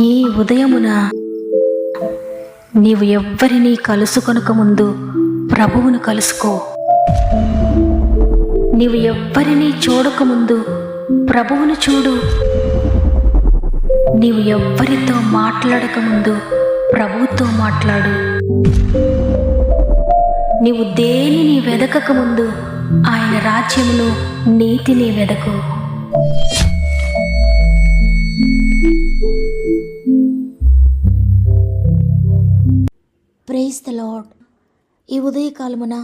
ఈ ఉదయమున నీవు ఎవ్వరినీ కలుసుకొనక ముందు ప్రభువును కలుసుకో. నీవు ఎవ్వరినీ చూడకముందు ప్రభువును చూడు. నీవు ఎవ్వరితో మాట్లాడకముందు ప్రభువుతో మాట్లాడు. నీవు దేనిని వెదకకముందు ఆయన రాజ్యమును నీతిని వెదకు. Praise the lord. ఈ ఉదయకాలమున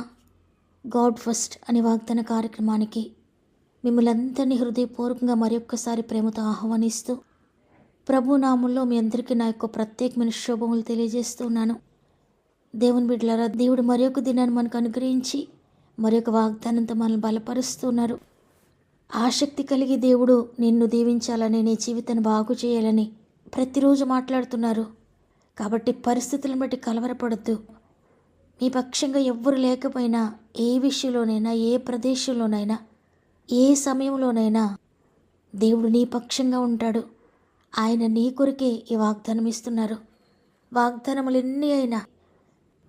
గాడ్ ఫస్ట్ అనే వాగ్దాన కార్యక్రమానికి మిమ్మల్ని అందరినీ హృదయపూర్వకంగా మరొక్కసారి ప్రేమతో ఆహ్వానిస్తూ ప్రభు నామంలో మీ అందరికీ నా యొక్క ప్రత్యేకమైన శుభములు తెలియజేస్తున్నాను. దేవుని బిడ్డలారా, దేవుడు మరొక దినాన్ని మనకు అనుగ్రహించి మరొక వాగ్దానంతో మనల్ని బలపరుస్తున్నారు. ఆసక్తి కలిగి దేవుడు నిన్ను దీవించాలని, నీ జీవితాన్ని బాగు చేయాలని ప్రతిరోజు మాట్లాడుతున్నారు. కాబట్టి పరిస్థితులను బట్టి కలవరపడద్దు. మీ పక్షంగా ఎవ్వరు లేకపోయినా, ఏ విషయంలోనైనా, ఏ ప్రదేశంలోనైనా, ఏ సమయంలోనైనా దేవుడు నీ పక్షంగా ఉంటాడు. ఆయన నీ కొరకే ఈ వాగ్దానం ఇస్తున్నారు. వాగ్దానములు ఎన్ని అయినా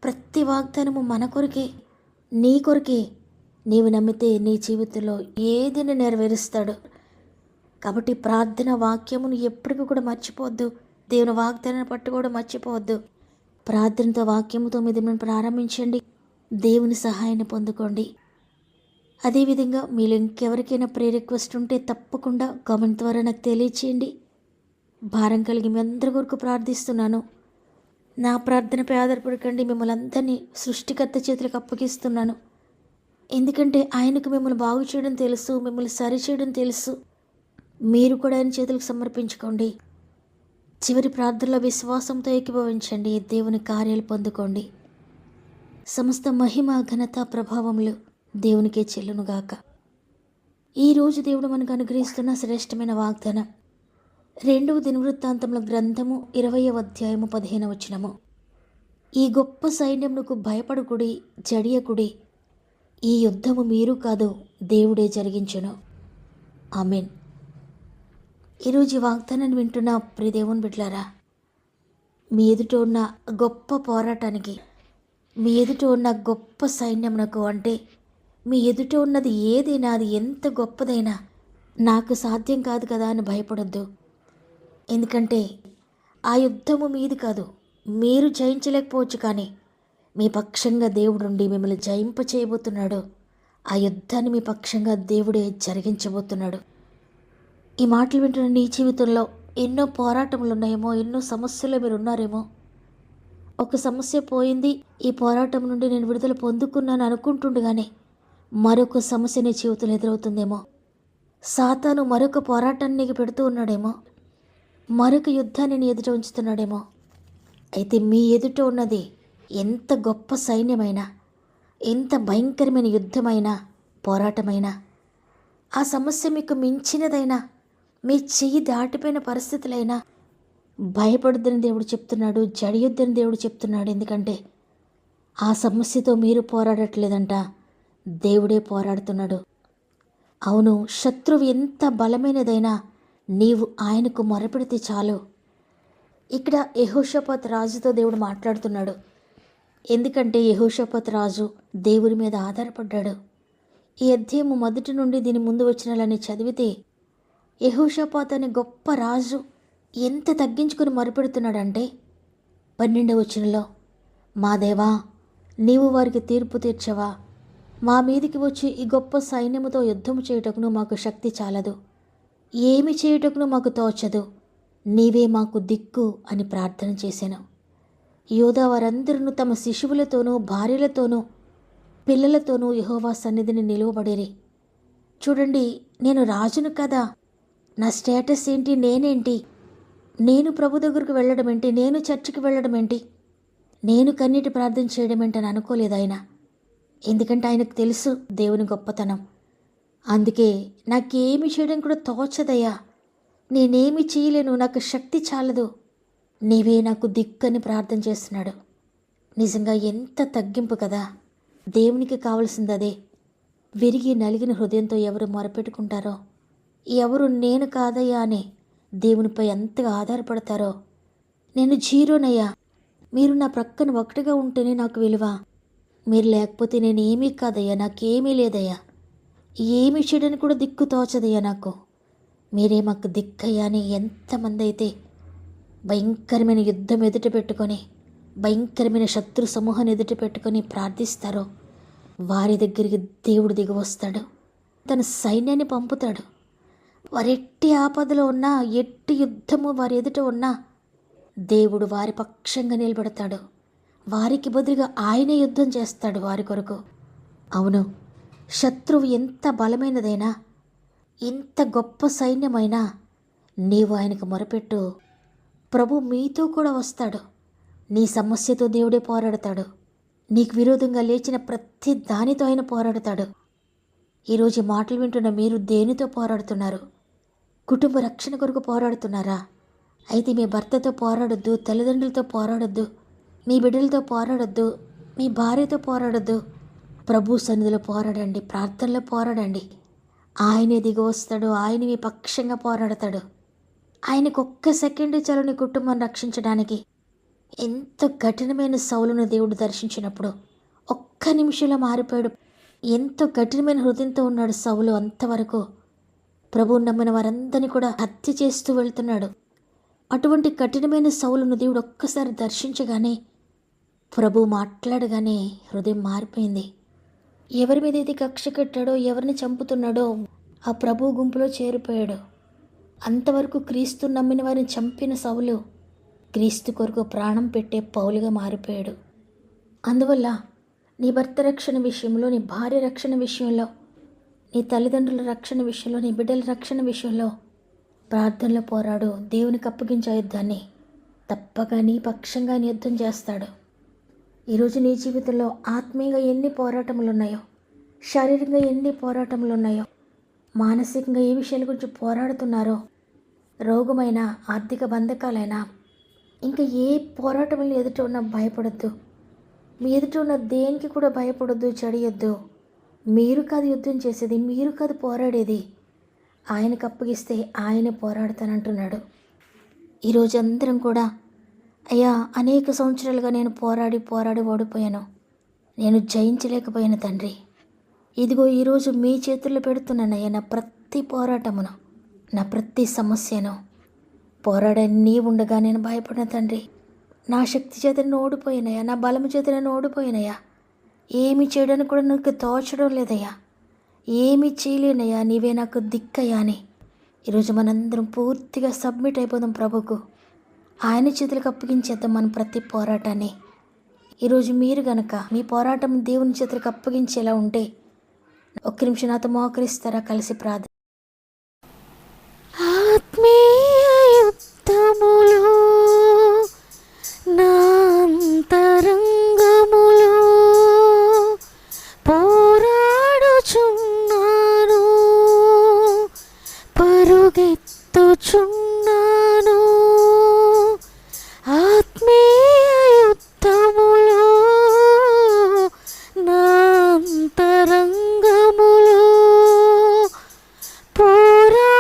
ప్రతి వాగ్దానము మన కొరకే, నీ కొరకే. నీవు నమ్మితే నీ జీవితంలో ఏదిని నెరవేరుస్తాడు. కాబట్టి ప్రార్థన వాక్యమును ఎప్పటికీ కూడా మర్చిపోవద్దు. దేవుని వాగ్దానాన్ని పట్టుకోవడం మర్చిపోవద్దు. ప్రార్థనతో వాక్యముతో మీద ప్రారంభించండి. దేవుని సహాయాన్ని పొందుకోండి. అదేవిధంగా మీరు ఇంకెవరికైనా రిక్వెస్ట్ ఉంటే తప్పకుండా కామెంట్ ద్వారా నాకు తెలియచేయండి. భారం కలిగి మీ అందరి కొరకు ప్రార్థిస్తున్నాను. నా ప్రార్థనపై ఆధారపడకండి. మిమ్మల్ని అందరినీ సృష్టికర్త చేతులకు అప్పగిస్తున్నాను. ఎందుకంటే ఆయనకు మిమ్మల్ని బాగు చేయడం తెలుసు, మిమ్మల్ని సరిచేయడం తెలుసు. మీరు కూడా ఆయన చేతులకు సమర్పించుకోండి. చివరి ప్రార్థనలో విశ్వాసంతో ఏకీభవించండి. దేవుని కార్యాలు పొందుకోండి. సమస్త మహిమ, ఘనత, ప్రభావములు దేవునికే చెల్లునుగాక. ఈరోజు దేవుడు మనకు అనుగ్రహిస్తున్న శ్రేష్టమైన వాగ్దానం 2వ దినవృత్తాంతముల గ్రంథము 20వ అధ్యాయము 15వ వచనము. ఈ గొప్ప సైన్యమునకు భయపడుకుడి, జడియకుడి. ఈ యుద్ధము మీరు కాదు, దేవుడే జరిగించును. ఆమేన్. ఈరోజు ఈ వాగ్దానాన్ని వింటున్న ప్రియ దేవుని బిడ్డలారా, మీ ఎదుట ఉన్న గొప్ప పోరాటానికి, మీ ఎదుట ఉన్న గొప్ప సైన్యమునకు, అంటే మీ ఎదుట ఉన్నది ఏదైనా, అది ఎంత గొప్పదైనా నాకు సాధ్యం కాదు కదా అని భయపడొద్దు. ఎందుకంటే ఆ యుద్ధము మీది కాదు. మీరు జయించలేకపోవచ్చు, కానీ మీ పక్షంగా దేవుడుండి మిమ్మల్ని జయింప చేయబోతున్నాడు. ఆ యుద్ధాన్ని మీ పక్షంగా దేవుడే జరిగించబోతున్నాడు. ఈ మాటలు వింటున్న నీ జీవితంలో ఎన్నో పోరాటములు ఉన్నాయేమో, ఎన్నో సమస్యలు మీరు ఉన్నారేమో. ఒక సమస్య పోయింది, ఈ పోరాటం నుండి నేను విడుదల పొందుకున్నాను అనుకుంటుండగానే మరొక సమస్య నీ జీవితంలో ఎదురవుతుందేమో. సాతాను మరొక పోరాటాన్ని నీకు పెడుతూ ఉన్నాడేమో, మరొక యుద్ధాన్ని నీ ఎదుట ఉంచుతున్నాడేమో. అయితే మీ ఎదుట ఉన్నది ఎంత గొప్ప సైన్యమైనా, ఎంత భయంకరమైన యుద్ధమైనా, పోరాటమైనా, ఆ సమస్య మీకు మించినదైనా, మీ చెయ్యి దాటిపోయిన పరిస్థితులైనా భయపడొద్దని దేవుడు చెప్తున్నాడు, జడియొద్దని దేవుడు చెప్తున్నాడు. ఎందుకంటే ఆ సమస్యతో మీరు పోరాడట్లేదంట, దేవుడే పోరాడుతున్నాడు. అవును, శత్రువు ఎంత బలమైనదైనా నీవు ఆయనకు మొరపెడితే చాలు. ఇక్కడ యెహోషాపాతు రాజుతో దేవుడు మాట్లాడుతున్నాడు. ఎందుకంటే యెహోషాపాతు రాజు దేవుని మీద ఆధారపడ్డాడు. ఈ అధ్యాయము మొదటి నుండి దీని ముందు వచనాలని చదివితే యెహోషాపాతు అనే గొప్ప రాజు ఎంత తగ్గించుకుని మొరపెడుతున్నాడంటే 12వ వచనంలో, మా దేవా, నీవు వారికి తీర్పు తీర్చవా? మా మీదికి వచ్చి ఈ గొప్ప సైన్యముతో యుద్ధము చేయుటకును మాకు శక్తి చాలదు, ఏమి చేయుటకును మాకు తోచదు, నీవే మాకు దిక్కు అని ప్రార్థన చేశాను. యోధా వారందరూ తమ శిశువులతోనూ, భార్యలతోనూ, పిల్లలతోనూ యెహోవా సన్నిధిని నిలువబడిరి. చూడండి, నేను రాజును కదా, నా స్టేటస్ ఏంటి, నేనేంటి, నేను ప్రభు దగ్గరకు వెళ్ళడం ఏంటి, నేను చర్చికి వెళ్ళడం ఏంటి, నేను కన్నీటి ప్రార్థన చేయడం ఏంటని అనుకోలేదు ఆయన. ఎందుకంటే ఆయనకు తెలుసు దేవుని గొప్పతనం. అందుకే నాకేమి చేయడం కూడా తోచదయ్యా, నేనేమి చేయలేను, నాకు శక్తి చాలదు, నీవే నాకు దిక్కని ప్రార్థన చేస్తున్నాడు. నిజంగా ఎంత తగ్గింపు కదా. దేవునికి కావలసింది అదే. విరిగి నలిగిన హృదయంతో ఎవరు మొరపెట్టుకుంటారో, ఎవరు నేను కాదయ్యా అని దేవునిపై ఎంతగా ఆధారపడతారో. నేను జీరోనయ్యా, మీరు నా ప్రక్కన ఒకటిగా ఉంటేనే నాకు విలువ. మీరు లేకపోతే నేను ఏమీ కాదయ్యా, నాకేమీ లేదయ్యా, ఏమి చేయడానికి కూడా దిక్కు తోచదయ్యా నాకు. మీరే మాకు దిక్కయ్యా అని ఎంతమంది అయితే భయంకరమైన యుద్ధం ఎదుట పెట్టుకొని, భయంకరమైన శత్రు సమూహాన్ని ఎదుట పెట్టుకొని ప్రార్థిస్తారో, వారి దగ్గరికి దేవుడు దిగి వస్తాడు, తన సైన్యాన్ని పంపుతాడు. వారు ఎట్టి ఆపదలో ఉన్నా, ఎట్టి యుద్ధము వారి ఎదుట ఉన్నా దేవుడు వారి పక్షంగా నిలబడతాడు. వారికి బదులుగా ఆయనే యుద్ధం చేస్తాడు వారి కొరకు. అవును, శత్రువు ఎంత బలమైనదైనా, ఎంత గొప్ప సైన్యమైనా నీవు ఆయనకు మొరపెట్టు, ప్రభు మీతో కూడా వస్తాడు. నీ సమస్యతో దేవుడే పోరాడతాడు. నీకు విరోధంగా లేచిన ప్రతి దానితో ఆయన పోరాడతాడు. ఈరోజు మాటలు వింటున్న మీరు దేనితో పోరాడుతున్నారు? కుటుంబ రక్షణ కొరకు పోరాడుతున్నారా? అయితే మీ భర్తతో పోరాడొద్దు, తల్లిదండ్రులతో పోరాడొద్దు, మీ బిడ్డలతో పోరాడొద్దు, మీ భార్యతో పోరాడొద్దు. ప్రభు సన్నిధిలో పోరాడండి, ప్రార్థనలో పోరాడండి. ఆయనే దిగి వస్తాడు, ఆయన మీ పక్షంగా పోరాడతాడు. ఆయనకు ఒక్క సెకండ్ చాలు నీ కుటుంబం రక్షించడానికి. ఎంత కఠినమైన సౌలును దేవుడు దర్శించినప్పుడు ఒక్క నిమిషంలో మారిపోయాడు. ఎంతో కఠినమైన హృదయంతో ఉన్నాడు సౌలు. అంతవరకు ప్రభువుని నమ్మిన వారందరినీ కూడా హత్య చేస్తూ వెళ్తున్నాడు. అటువంటి కఠినమైన సౌలును దేవుడు ఒక్కసారి దర్శించగానే, ప్రభు మాట్లాడగానే హృదయం మారిపోయింది. ఎవరి మీద అయితే కక్ష కట్టాడో, ఎవరిని చంపుతున్నాడో ఆ ప్రభు గుంపులో చేరిపోయాడు. అంతవరకు క్రీస్తు నమ్మిన వారిని చంపిన సౌలు క్రీస్తు కొరకు ప్రాణం పెట్టే పౌలుగా మారిపోయాడు. అందువల్ల నీ భర్త రక్షణ విషయంలో, నీ భార్య రక్షణ విషయంలో, నీ తల్లిదండ్రుల రక్షణ విషయంలో, నీ బిడ్డల రక్షణ విషయంలో ప్రార్థనలో పోరాడు. దేవునికి అప్పగించే యుద్ధాన్ని తప్పగా నీ పక్షంగా యుద్ధం చేస్తాడు. ఈరోజు నీ జీవితంలో ఆత్మీయంగా ఎన్ని పోరాటములు ఉన్నాయో, శారీరకంగా ఎన్ని పోరాటములు ఉన్నాయో, మానసికంగా ఏ విషయాల గురించి పోరాడుతున్నారో, రోగమైన, ఆర్థిక బంధకాలైనా, ఇంకా ఏ పోరాటములు ఎదుట ఉన్నా భయపడద్దు. మీ ఎదుట ఉన్న దేనికి కూడా భయపడొద్దు, చెడియొద్దు. మీరు కాదు యుద్ధం చేసేది, మీరు కాదు పోరాడేది. ఆయనకు అప్పగిస్తే ఆయనే పోరాడతానంటున్నాడు. ఈరోజు అందరం కూడా, అయ్యా అనేక సంవత్సరాలుగా నేను పోరాడి ఓడిపోయాను, నేను జయించలేకపోయాను తండ్రి. ఇదిగో ఈరోజు మీ చేతుల్లో పెడుతున్నానయ్యా నా ప్రతి పోరాటమును, నా ప్రతి సమస్యను. పోరాడని నీ ఉండగా నేను భయపడిన తండ్రి. నా శక్తి చేత నేను ఓడిపోయినయ్యా, నా బలము చేత నేను ఓడిపోయినయ్యా. ఏమి చేయడానికి కూడా నాకు తోచడం లేదయ్యా, ఏమి చేయలేనయ్యా, నీవే నాకు దిక్కయ్యా అని ఈరోజు మనందరం పూర్తిగా సబ్మిట్ అయిపోదాం ప్రభుకు. ఆయన చేతులకు అప్పగించేద్దాం మన ప్రతి పోరాటాన్ని. ఈరోజు మీరు గనక మీ పోరాటం దేవుని చేతులకు అప్పగించేలా ఉంటే ఒక్క నిమిషం నాతో మోకరిస్తారా? కలిసి ప్రార్థన. ఆత్మీయ యుద్ధములో నా అంతరంగములో పోరాడుచున్నాను, పరుగెత్తుచున్నాను. ఆత్మీయ యుద్ధములో నా అంతరంగములో పోరాడుచున్నాను,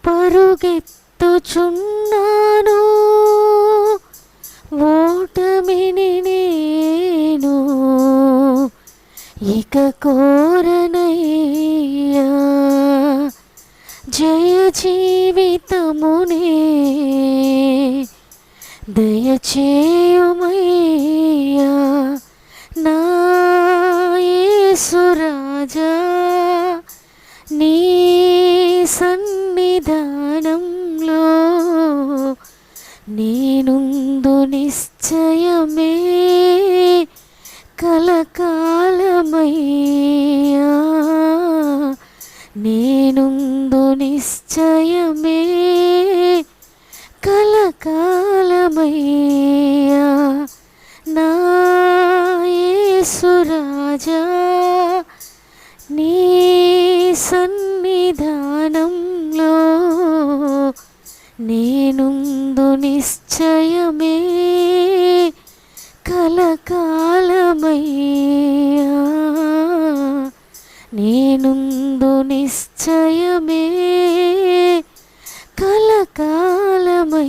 పరుగెత్తుచున్నాను. ఓటమిని నేను ఇక కోరనయ్యా, జయ జీవితమునే దయచేయుమయ్యా నా యేసురాజా. నీ సన్నిధానంలో నేనుందు నిశ్చయమే కలకాలమయ్యా, నేనుందు నిశ్చయమే కలకాలమయ్యా నా యేసురాజా. నీ సన్నిధానంలో నేనుందు నిశ్చయమే కలకాలమయ్యా, నేనుందు నిశ్చయమే జయమే కలకాలమయ్యా.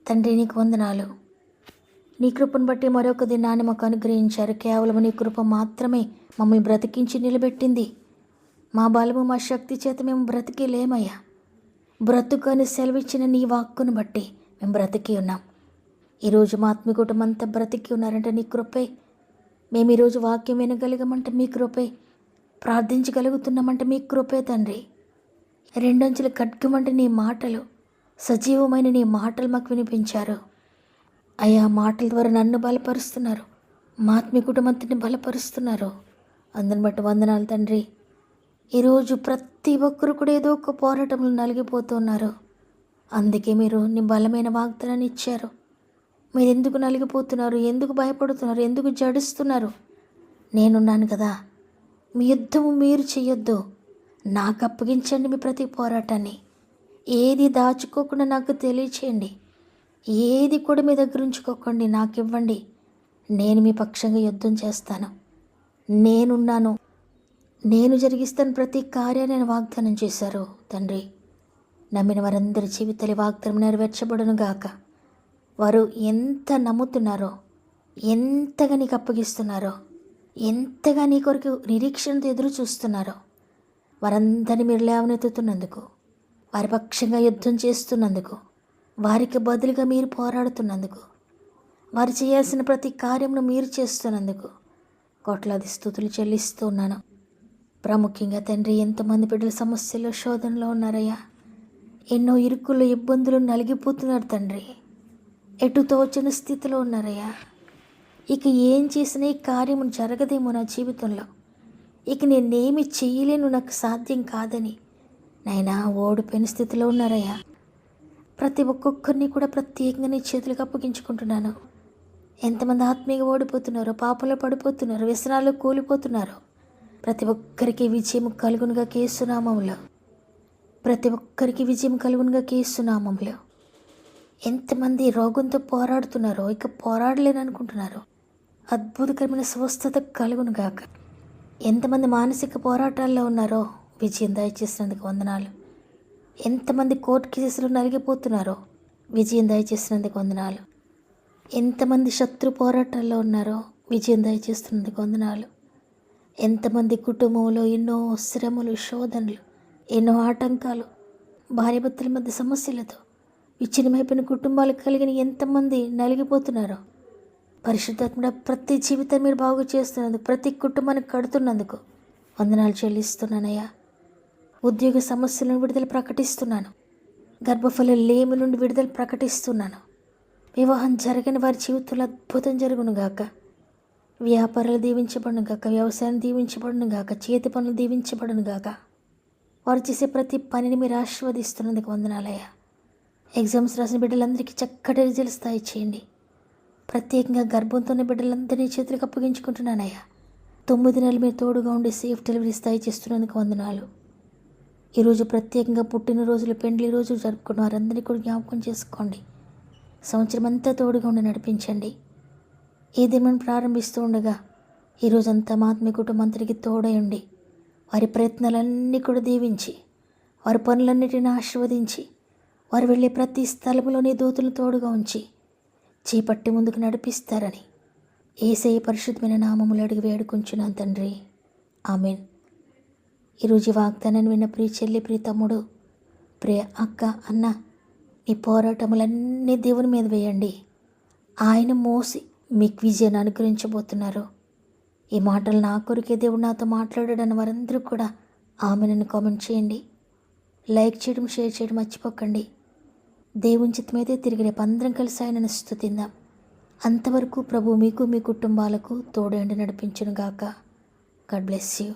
తండ్రి నీకు వందనాలు. నీ కృపను బట్టి మరొక దినాన్ని మాకు అనుగ్రహించారు. కేవలం నీ కృప మాత్రమే మమ్మల్ని బ్రతికించి నిలబెట్టింది. మా బలము మా శక్తి చేత మేము బ్రతికి లేమయ్యా. బ్రతుకని సెలవిచ్చిన నీ వాక్కును బట్టి మేము బ్రతికి ఉన్నాం. ఈరోజు మా ఆత్మీయ కుటుంబం అంతా బ్రతికి ఉన్నారంటే నీ కృపే. మేము ఈరోజు వాక్యం వినగలిగామంటే మీ కృపే. ప్రార్థించగలుగుతున్నామంటే మీ కృపే తండ్రి. రెండంచులు ఖడ్గమంటే నీ మాటలు, సజీవమైన నీ మాటలు మాకు వినిపించారు అయ్యా. మాటల ద్వారా నన్ను బలపరుస్తున్నారు, మా ఆత్మీయ కుటుంబంతో బలపరుస్తున్నారు. అందుని బట్టి వందనాలు తండ్రి. ఈరోజు ప్రతి ఒక్కరు కూడా ఏదో ఒక పోరాటంలో నలిగిపోతున్నారు. అందుకే మీరు నీ బలమైన వాగ్దానాన్ని ఇచ్చారు. మీరు ఎందుకు నలిగిపోతున్నారు, ఎందుకు భయపడుతున్నారు, ఎందుకు జడుస్తున్నారు? నేనున్నాను కదా, మీ యుద్ధము మీరు చెయ్యొద్దు, నాకు అప్పగించండి మీ ప్రతి పోరాటాన్ని. ఏది దాచుకోకుండా నాకు తెలియచేయండి, ఏది కూడా మీ దగ్గర ఉంచుకోకండి, నాకు ఇవ్వండి. నేను మీ పక్షంగా యుద్ధం చేస్తాను, నేనున్నాను, నేను జరిగిస్తాను ప్రతి కార్యాన్ని వాగ్దానం చేశారు తండ్రి. నమ్మిన వారందరి జీవితాలు వాగ్దానం నెరవేర్చబడును గాక. వారు ఎంత నమ్ముతున్నారో, ఎంతగా నీకు అప్పగిస్తున్నారో, ఎంతగా నీ కొరకు నిరీక్షణతో ఎదురు చూస్తున్నారో, వారందరినీ మీరు లేవనెత్తుతున్నందుకు, వారి పక్షంగా యుద్ధం చేస్తున్నందుకు, వారికి బదులుగా మీరు పోరాడుతున్నందుకు, వారు చేయాల్సిన ప్రతి కార్యమును మీరు చేస్తున్నందుకు కోట్లాది స్తుతులు చెల్లిస్తూ ఉన్నాను. ప్రాముఖ్యంగా తండ్రి, ఎంతమంది బిడ్డల సమస్యలు శోధనలో ఉన్నారయ్యా. ఎన్నో ఇరుకులు ఇబ్బందులు నలిగిపోతున్నారు తండ్రి. ఎటు తోచని స్థితిలో ఉన్నారయ్యా. ఇక ఏం చేసినా ఈ కార్యము జరగదేమో నా జీవితంలో, ఇక నేనేమి చెయ్యలేను, నాకు సాధ్యం కాదని నైనా ఓడిపోయిన స్థితిలో ఉన్నారయ్యా. ప్రతి ఒక్కొక్కరిని కూడా ప్రత్యేకంగా నీ చేతులకు అప్పగించుకుంటున్నాను. ఎంతమంది ఆత్మీయంగా ఓడిపోతున్నారో, పాపంలో పడిపోతున్నారు, వ్యసనాల్లో కూలిపోతున్నారు, ప్రతి ఒక్కరికి విజయం కలుగునుగా యేసునామములో, ప్రతి ఒక్కరికి విజయం కలుగునుగా యేసునామములో. ఎంతమంది రోగంతో పోరాడుతున్నారో, ఇక పోరాడలేననుకుంటున్నారు, అద్భుతకరమైన స్వస్థత కలుగునుగాక. ఎంతమంది మానసిక పోరాటాల్లో ఉన్నారో విజయం దయచేసినందుకు వందనాలు. ఎంతమంది కోర్టు కేసులు నలిగిపోతున్నారో విజయం దయచేసినందుకు వందనాలు. ఎంతమంది శత్రు పోరాటాల్లో ఉన్నారో విజయం దయచేస్తున్నందుకు వందనాలు. ఎంతమంది కుటుంబంలో ఎన్నో శ్రమలు, శోధనలు, ఎన్నో ఆటంకాలు, భార్యాభర్తల మధ్య సమస్యలతో విచ్ఛిన్నమైపోయిన కుటుంబాలు కలిగిన ఎంతమంది నలిగిపోతున్నారో, పరిశుద్ధాత్మ ప్రతి జీవితం మీరు బాగు చేస్తున్నందుకు, ప్రతి కుటుంబానికి కడుతున్నందుకు వందనాలు చెల్లిస్తున్నానయ్యా. ఉద్యోగ సమస్యలను విడుదల ప్రకటిస్తున్నాను. గర్భఫల లేమి నుండి విడుదల ప్రకటిస్తున్నాను. వివాహం జరగని వారి జీవితంలో అద్భుతం జరుగునుగాక. వ్యాపారాలు దీవించబడునుగాక, వ్యవసాయం దీవించబడునుగాక, చేతి పనులు దీవించబడునుగాక. వారు చేసే ప్రతి పనిని మీరు ఆశీర్వదిస్తున్నందుకు వందనాలయ్యా. ఎగ్జామ్స్ రాసిన బిడ్డలందరికీ చక్కటి రిజల్ట్స్ చేయండి. ప్రత్యేకంగా గర్భంతోనే బిడ్డలందరినీ చేతులకు అప్పగించుకుంటున్నానయ్యా. 9 నెలలు మీరు తోడుగా ఉండి సేఫ్ డెలివరీ చేస్తున్నందుకు వందనాలు. ఈరోజు ప్రత్యేకంగా పుట్టినరోజులు, పెండ్లి రోజులు జరుపుకున్న వారందరినీ కూడా జ్ఞాపకం చేసుకోండి. సంవత్సరం అంతా తోడుగా ఉండి నడిపించండి. ఏదేమని ప్రారంభిస్తూ ఉండగా ఈరోజంతా మా ఆత్మీయ కుటుంబంతరికి తోడయండి. వారి ప్రయత్నాలన్నీ కూడా దీవించి, వారి పనులన్నిటిని ఆశీర్వదించి, వారు వెళ్ళే ప్రతి స్థలంలోనే దూతలు తోడుగా ఉంచి చేపట్టి ముందుకు నడిపిస్తారని యేసయ్య పరిశుద్ధమైన నామములు అడిగి వేడుకుంటున్నాను తండ్రి. ఆమెన్. ఈరోజు వాగ్దానాన్ని విన్న ప్రియ చెల్లి, ప్రియ తమ్ముడు, ప్రియ అక్క, అన్న, మీ పోరాటములన్నీ దేవుని మీద వేయండి. ఆయన మోసి మీకు విజయాన్ని అనుగ్రహించబోతున్నారు. ఈ మాటలు నా కొరికే దేవుడు నాతో మాట్లాడాడని వారందరూ కూడా ఆమెను కామెంట్ చేయండి. లైక్ చేయడం, షేర్ చేయడం మర్చిపోకండి. దేవుని చిత్తమైతే తిరిగి రేపు అందరం కలిసి ఆయనను స్తుతిందాం. అంతవరకు ప్రభు మీకు, మీ కుటుంబాలకు తోడేండి నడిపించును గాక. God bless you.